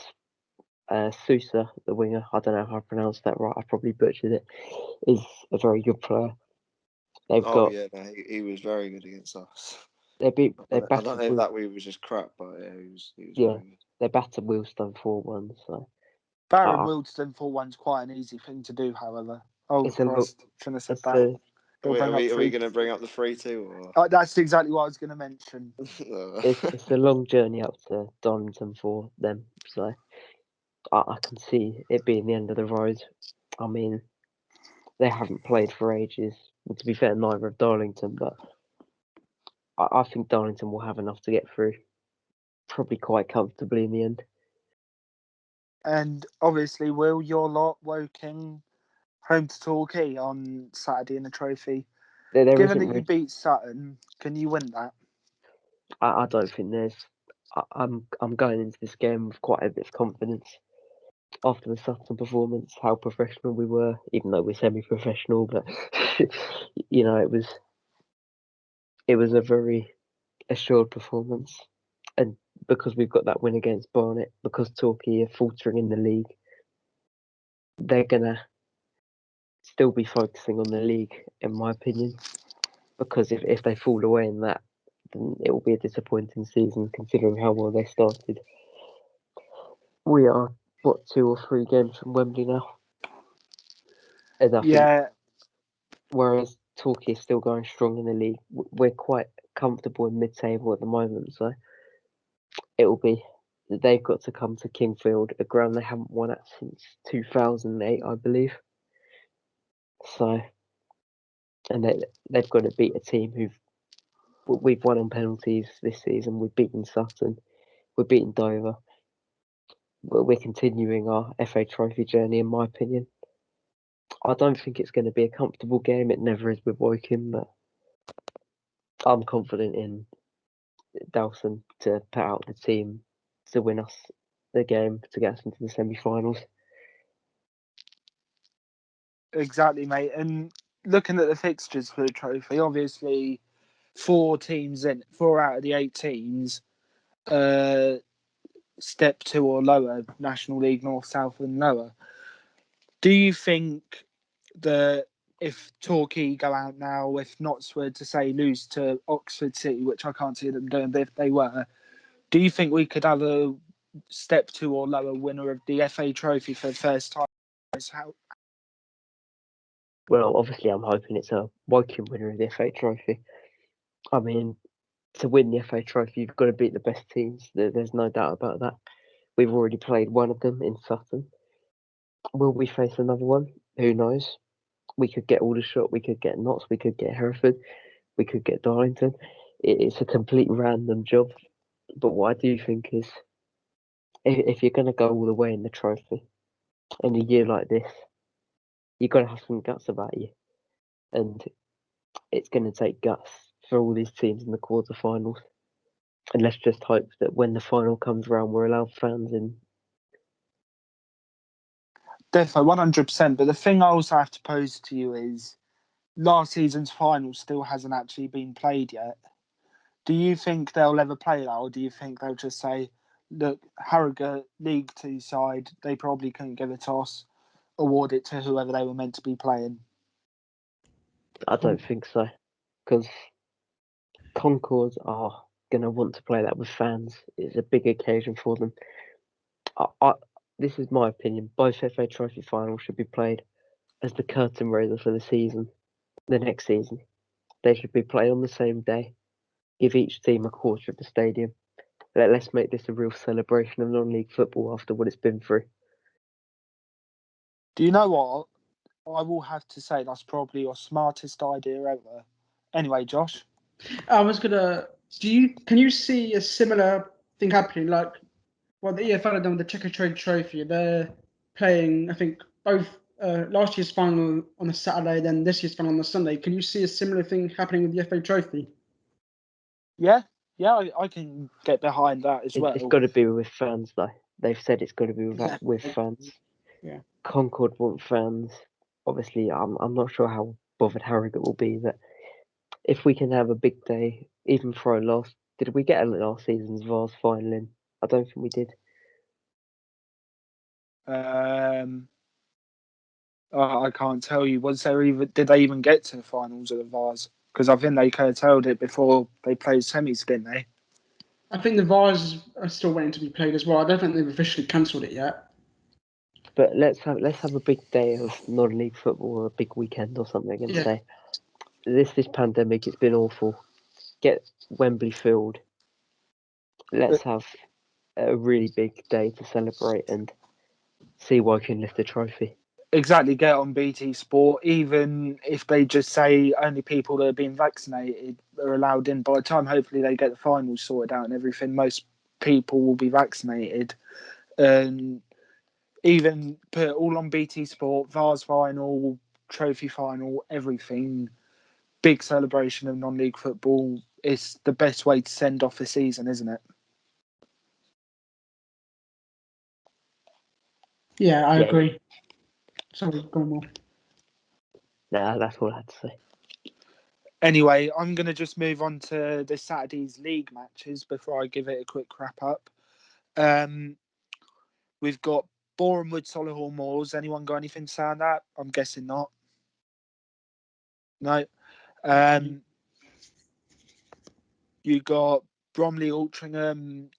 Sousa, the winger, I don't know how I pronounced that right. I probably butchered it. Is a very good player. He was very good against us. I don't know if that we was just crap, but yeah, he was very good. They battered Wealdstone 4-1. So Barry Wealdstone 4-1's quite an easy thing to do, however. Oh, Christ, shouldn't have said that. Are we going to bring up the 3-2? That's exactly what I was going to mention. It's a long journey up to Darlington for them. So I can see it being the end of the road. I mean, they haven't played for ages. Well, to be fair, neither of Darlington, but I think Darlington will have enough to get through, probably quite comfortably in the end. And obviously, Will, your lot, Woking, home to Torquay on Saturday in the trophy. Given that you beat Sutton, can you win that? I don't think there's. I'm going into this game with quite a bit of confidence after the Sutton performance, how professional we were, even though we're semi-professional. But you know, it was a very assured performance, and because we've got that win against Barnet, because Torquay are faltering in the league, they're gonna still be focusing on the league, in my opinion. Because if they fall away in that, then it will be a disappointing season, considering how well they started. We are 2 or 3 games from Wembley now, and I think, whereas Torquay is still going strong in the league, we're quite comfortable in mid-table at the moment. So it will be, they've got to come to Kingfield, a ground they haven't won at since 2008, I believe. So, and they've got to beat a team we've won on penalties this season. We've beaten Sutton, we've beaten Dover. We're continuing our FA Trophy journey, in my opinion. I don't think it's going to be a comfortable game. It never is with Woking, but I'm confident in Dawson to put out the team to win us the game, to get us into the semi-finals. Exactly, mate. And looking at the fixtures for the trophy, obviously 4 out of the 8 teams, step 2 or lower, National League North, South and lower. Do you think that if Torquay go out now, if Notts were to say lose to Oxford City, which I can't see them doing, but if they were, do you think we could have a step 2 or lower winner of the FA Trophy for the first time? Well, obviously, I'm hoping it's a Woking winner of the FA Trophy. I mean, to win the FA Trophy, you've got to beat the best teams. There's no doubt about that. We've already played one of them in Sutton. Will we face another one? Who knows? We could get Aldershot, we could get Notts, we could get Hereford, we could get Darlington. It's a complete random job. But what I do think is, if you're going to go all the way in the trophy, in a year like this, you've got to have some guts about you. And it's going to take guts for all these teams in the quarterfinals. And let's just hope that when the final comes around, we're allowed fans in. Definitely, 100%. But the thing I also have to pose to you is, last season's final still hasn't actually been played yet. Do you think they'll ever play that, or do you think they'll just say, look, Harrogate League Two side, they probably couldn't give a toss, award it to whoever they were meant to be playing? I don't think so, because Concord are going to want to play that with fans. It's a big occasion for them. This is my opinion. Both FA Trophy finals should be played as the curtain raiser for the season, the next season. They should be played on the same day. Give each team a quarter of the stadium. Let's make this a real celebration of non-league football after what it's been through. Do you know what? I will have to say that's probably your smartest idea ever. Anyway, Josh. I was gonna. Can you see a similar thing happening? Like what the EFL have done with the Checker Trade Trophy. They're playing, I think, both last year's final on a Saturday, then this year's final on a Sunday. Can you see a similar thing happening with the FA Trophy? Yeah, I can get behind that as well. It's got to be with fans, though. They've said it's got to be with Yeah. fans. Yeah. Concord want fans. Obviously, I'm not sure how bothered Harrogate will be, but if we can have a big day, even for a last, did we get a last season's Vars final in? I don't think we did. I can't tell you. Did they even get to the finals of the Vars? Because I think they curtailed it before they played semis, didn't they? I think the Vars are still waiting to be played as well. I don't think they've officially cancelled it yet. But let's have a big day of non-league football or a big weekend or something and say this pandemic, it's been awful. Get Wembley filled. Let's have a really big day to celebrate and see why we can lift the trophy. Exactly, get on BT Sport. Even if they just say only people that have been vaccinated are allowed in, by the time hopefully they get the finals sorted out and everything, most people will be vaccinated. And even put it all on BT Sport, Vars final, trophy final, everything. Big celebration of non-league football. It's the best way to send off a season, isn't it? Yeah, I Yeah. agree. Sorry, go on, Will. Nah, that's all I had to say. Anyway, I'm going to just move on to this Saturday's league matches before I give it a quick wrap up. We've got Bournemouth, Solihull Moors. Anyone got anything to say on that? I'm guessing not. No. You got Bromley, Altrincham.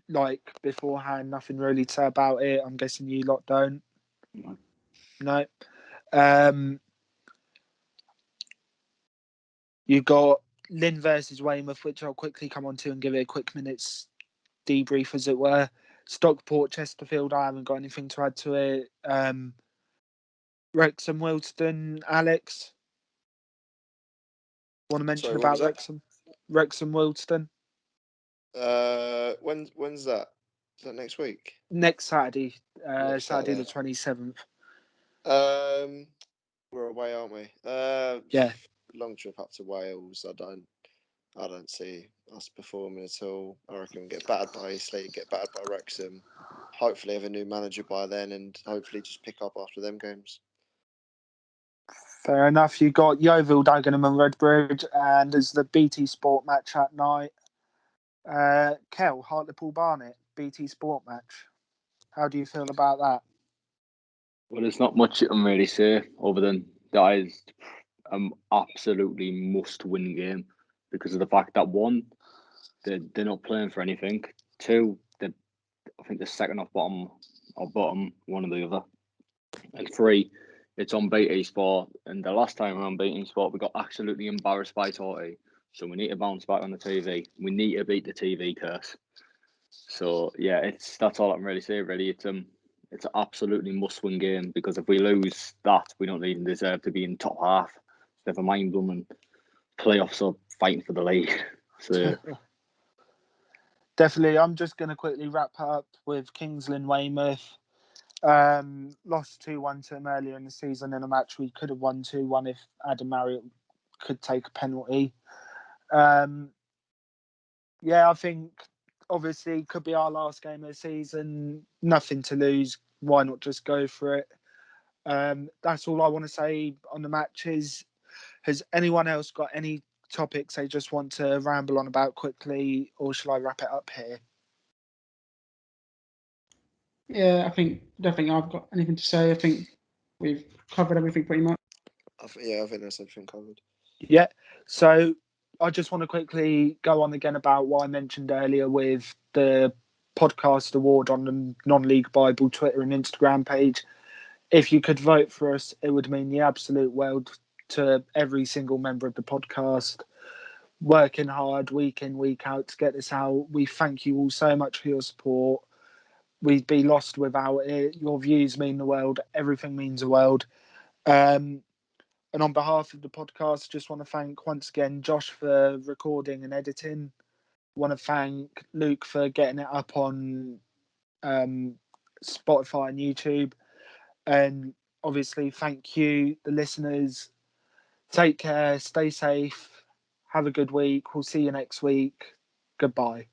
Like beforehand, nothing really to say about it. I'm guessing you lot don't. No. You got Lynn versus Weymouth, which I'll quickly come on to and give it a quick minute's debrief, as it were. Stockport, Chesterfield, I haven't got anything to add to it. Wrexham, Wilston, Alex. Want to mention about Wrexham? Wrexham, Wilston. When's that? Is that next week? Next Saturday, Next Saturday the Saturday. 27th. We're away, aren't we? Yeah. Long trip up to Wales. I don't see us performing at all. I reckon we'll get battered by Eastleigh, get battered by Wrexham. Hopefully have a new manager by then and hopefully just pick up after them games. Fair enough. You got Yeovil, Dagenham and Redbridge, and there's the BT Sport match at night. Kel, Hartlepool Barnet, BT Sport match. How do you feel about that? Well, there's not much you can really say other than that is an absolutely must-win game because of the fact that one, they're not playing for anything. Two, I think they're second off bottom or bottom, one or the other. And three, it's on BT Sport. And the last time we were on BT Sport, we got absolutely embarrassed by Torquay. So we need to bounce back on the TV. We need to beat the TV curse. So yeah, that's all I can really say. Really, it's an absolutely must-win game, because if we lose that, we don't even deserve to be in top half. Never mind blooming playoffs or fighting for the league. So Definitely. I'm just going to quickly wrap up with Kingsland Weymouth. Lost 2-1 to them earlier in the season in a match we could have won 2-1 if Adam Marriott could take a penalty. Yeah, I think obviously could be our last game of the season. Nothing to lose. Why not just go for it? That's all I want to say on the matches. Has anyone else got any topics they just want to ramble on about quickly, or shall I wrap it up here? Yeah, I don't think I've got anything to say. I think we've covered everything pretty much. I think that's everything covered. Yeah. So I just want to quickly go on again about what I mentioned earlier with the podcast award on the non-league Bible Twitter and Instagram page. If you could vote for us, it would mean the absolute world to every single member of the podcast. Working hard week in, week out to get this out. We thank you all so much for your support. We'd be lost without it. Your views mean the world. Everything means the world. And on behalf of the podcast, just want to thank once again Josh for recording and editing. Want to thank Luke for getting it up on Spotify and YouTube. And obviously, thank you, the listeners. Take care, stay safe, have a good week. We'll see you next week. Goodbye.